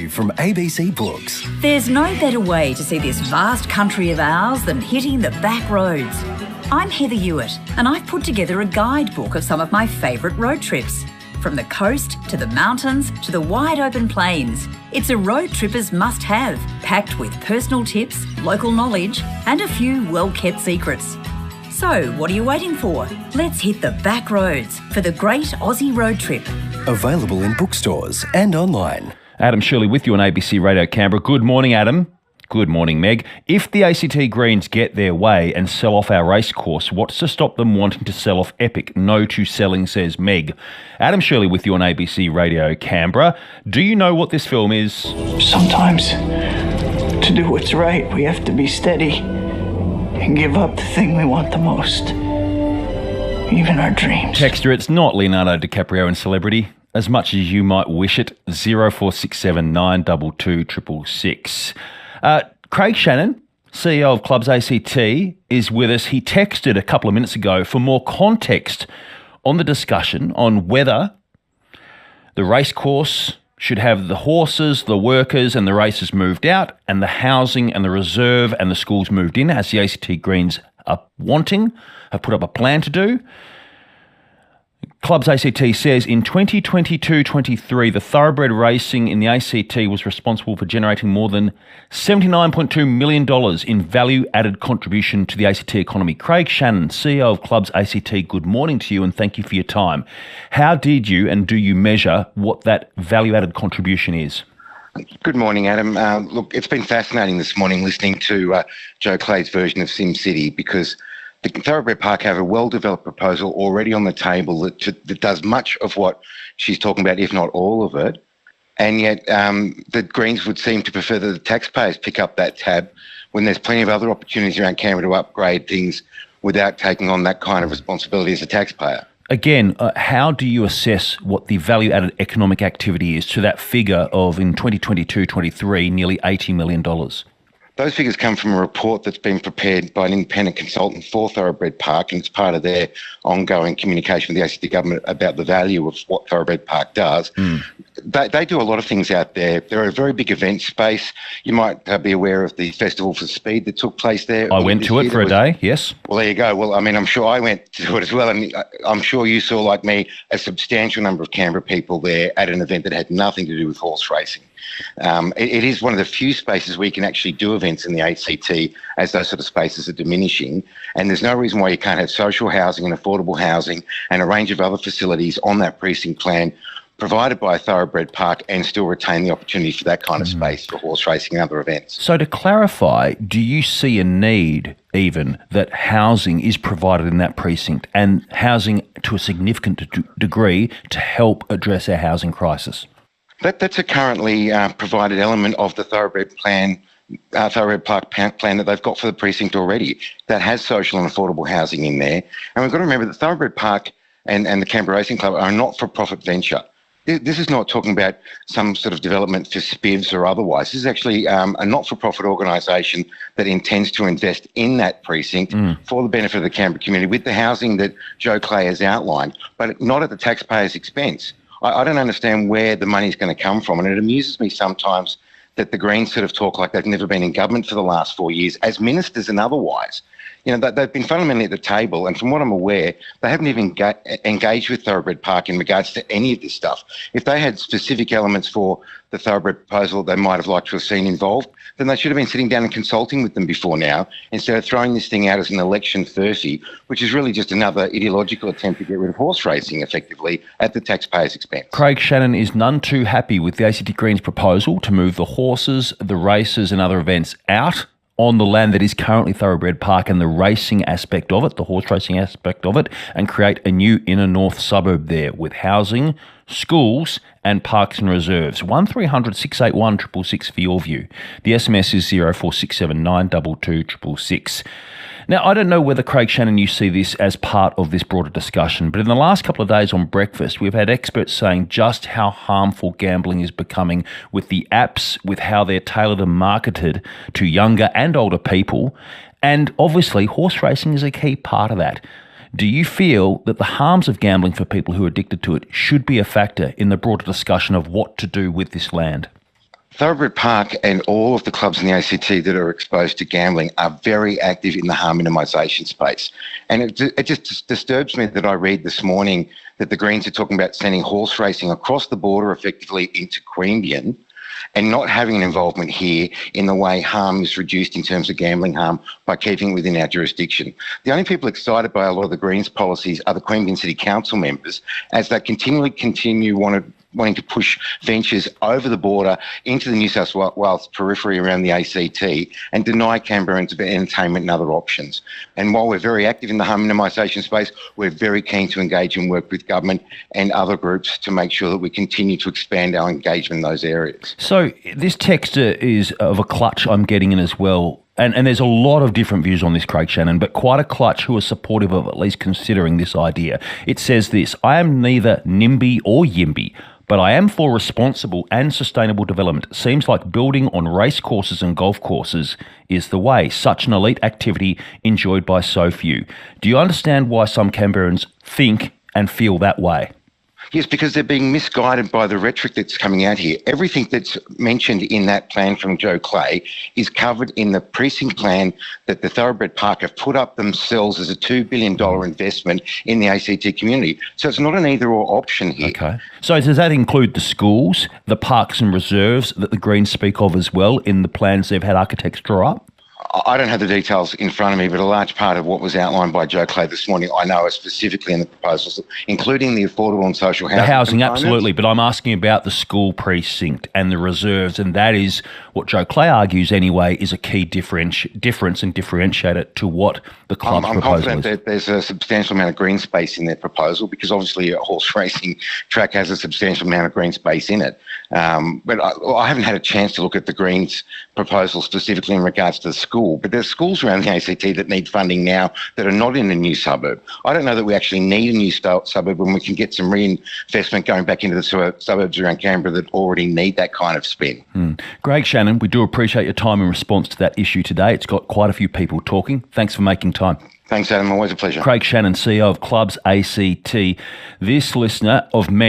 From ABC Books. There's no better way to see this vast country of ours than hitting the back roads. I'm Heather Hewitt, and I've put together a guidebook of some of my favourite road trips. From the coast to the mountains to the wide open plains, it's a road tripper's must-have, packed with personal tips, local knowledge, and a few well-kept secrets. So, what are you waiting for? Let's hit the back roads for the Great Aussie Road Trip. Available in bookstores and online. Adam Shirley with you on ABC Radio Canberra. Good morning, Adam. Good morning, Meg. If the ACT Greens get their way and sell off our racecourse, what's to stop them wanting to sell off Epic? No to selling, says Meg. Adam Shirley with you on ABC Radio Canberra. Do you know what this film is? Sometimes, to do what's right, we have to be steady and give up the thing we want the most, even our dreams. Texter, it's not Leonardo DiCaprio in Celebrity, as much as you might wish it. 0467 922 666. Craig Shannon, CEO of ClubsACT, is with us. He texted a couple of minutes ago for more context on the discussion on whether the racecourse should have the horses, the workers and the racers moved out and the housing and the reserve and the schools moved in, as the ACT Greens are wanting, have put up a plan to do. ClubsACT says in 2022-23, the thoroughbred racing in the ACT was responsible for generating more than $79.2 million in value-added contribution to the ACT economy. Craig Shannon, CEO of ClubsACT, good morning to you and thank you for your time. How did you and do you measure what that value-added contribution is? Good morning, Adam. Look, it's been fascinating this morning listening to Joe Clay's version of SimCity, because the Thoroughbred Park have a well-developed proposal already on the table that does much of what she's talking about, if not all of it. And yet the Greens would seem to prefer that the taxpayers pick up that tab when there's plenty of other opportunities around Canberra to upgrade things without taking on that kind of responsibility as a taxpayer. Again, how do you assess what the value-added economic activity is to that figure of, in 2022-23, nearly $80 million? Those figures come from a report that's been prepared by an independent consultant for Thoroughbred Park, and it's part of their ongoing communication with the ACT government about the value of what Thoroughbred Park does. They do a lot of things out there. They're a very big event space. You might be aware of the Festival for Speed that took place there. I went to it for a day, yes. Well, there you go. Well, I mean, I'm sure I went to it as well, and I'm sure you saw, like me, a substantial number of Canberra people there at an event that had nothing to do with horse racing. It is one of the few spaces where you can actually do events in the ACT, as those sort of spaces are diminishing, and there's no reason why you can't have social housing and affordable housing and a range of other facilities on that precinct plan provided by a Thoroughbred Park and still retain the opportunity for that kind of space for horse racing and other events. So to clarify, do you see a need even that housing is provided in that precinct, and housing to a significant degree to help address our housing crisis? That's a currently provided element of the Thoroughbred plan, Thoroughbred Park plan that they've got for the precinct already, that has social and affordable housing in there. And we've got to remember that Thoroughbred Park and the Canberra Racing Club are a not-for-profit venture. This is not talking about some sort of development for spivs or otherwise. This is actually a not-for-profit organisation that intends to invest in that precinct for the benefit of the Canberra community with the housing that Joe Clay has outlined, but not at the taxpayer's expense. I don't understand where the money's going to come from, and it amuses me sometimes that the Greens sort of talk like they've never been in government for the last 4 years, as ministers and otherwise. You know, they've been fundamentally at the table, and from what I'm aware, they haven't even engaged with Thoroughbred Park in regards to any of this stuff. If they had specific elements for the Thoroughbred proposal they might have liked to have seen involved, then they should have been sitting down and consulting with them before now, instead of throwing this thing out as an election furphy, which is really just another ideological attempt to get rid of horse racing effectively at the taxpayer's expense. Craig Shannon is none too happy with the ACT Greens proposal to move the horses, the races and other events out on the land that is currently Thoroughbred Park and the racing aspect of it, the horse racing aspect of it, and create a new inner north suburb there with housing, schools and parks and reserves. 1300 681 666 for your view. The SMS is 0467 922 666. Now, I don't know whether, Craig Shannon, you see this as part of this broader discussion, but in the last couple of days on Breakfast, we've had experts saying just how harmful gambling is becoming with the apps, with how they're tailored and marketed to younger and older people. And obviously, horse racing is a key part of that. Do you feel that the harms of gambling for people who are addicted to it should be a factor in the broader discussion of what to do with this land? Thoroughbred Park and all of the clubs in the ACT that are exposed to gambling are very active in the harm minimisation space. And it just disturbs me that I read this morning that the Greens are talking about sending horse racing across the border effectively into Queanbeyan and not having an involvement here in the way harm is reduced in terms of gambling harm by keeping it within our jurisdiction. The only people excited by a lot of the Greens policies are the Queanbeyan City Council members, as they continue wanting to push ventures over the border into the New South Wales periphery around the ACT and deny Canberrans of entertainment and other options. And while we're very active in the harm minimisation space, we're very keen to engage and work with government and other groups to make sure that we continue to expand our engagement in those areas. So this text is of a clutch I'm getting in as well. And there's a lot of different views on this, Craig Shannon, but quite a clutch who are supportive of at least considering this idea. It says this: I am neither NIMBY or YIMBY, but I am for responsible and sustainable development. Seems like building on race courses and golf courses is the way. Such an elite activity enjoyed by so few. Do you understand why some Canberrans think and feel that way? Yes, because they're being misguided by the rhetoric that's coming out here. Everything that's mentioned in that plan from Joe Clay is covered in the precinct plan that the Thoroughbred Park have put up themselves as a $2 billion investment in the ACT community. So it's not an either-or option here. Okay. So does that include the schools, the parks and reserves that the Greens speak of as well in the plans they've had architects draw up? I don't have the details in front of me, but a large part of what was outlined by Joe Clay this morning, I know, is specifically in the proposals, including the affordable and social housing. The housing, components. absolutely, but I'm asking about the school precinct and the reserves, and that is what Joe Clay argues anyway is a key difference and differentiator to what the club's I'm proposal confident is. that there's a substantial amount of green space in their proposal, because obviously a horse racing track has a substantial amount of green space in it. But I haven't had a chance to look at the Greens proposal specifically in regards to the school, but there's schools around the ACT that need funding now that are not in a new suburb. I don't know that we actually need a new suburb when we can get some reinvestment going back into the suburbs around Canberra that already need that kind of spin. Greg Shannon, we do appreciate your time in response to that issue today. It's got quite a few people talking. Thanks for making time. Thanks, Adam. Always a pleasure. Craig Shannon, CEO of ClubsACT. This listener of many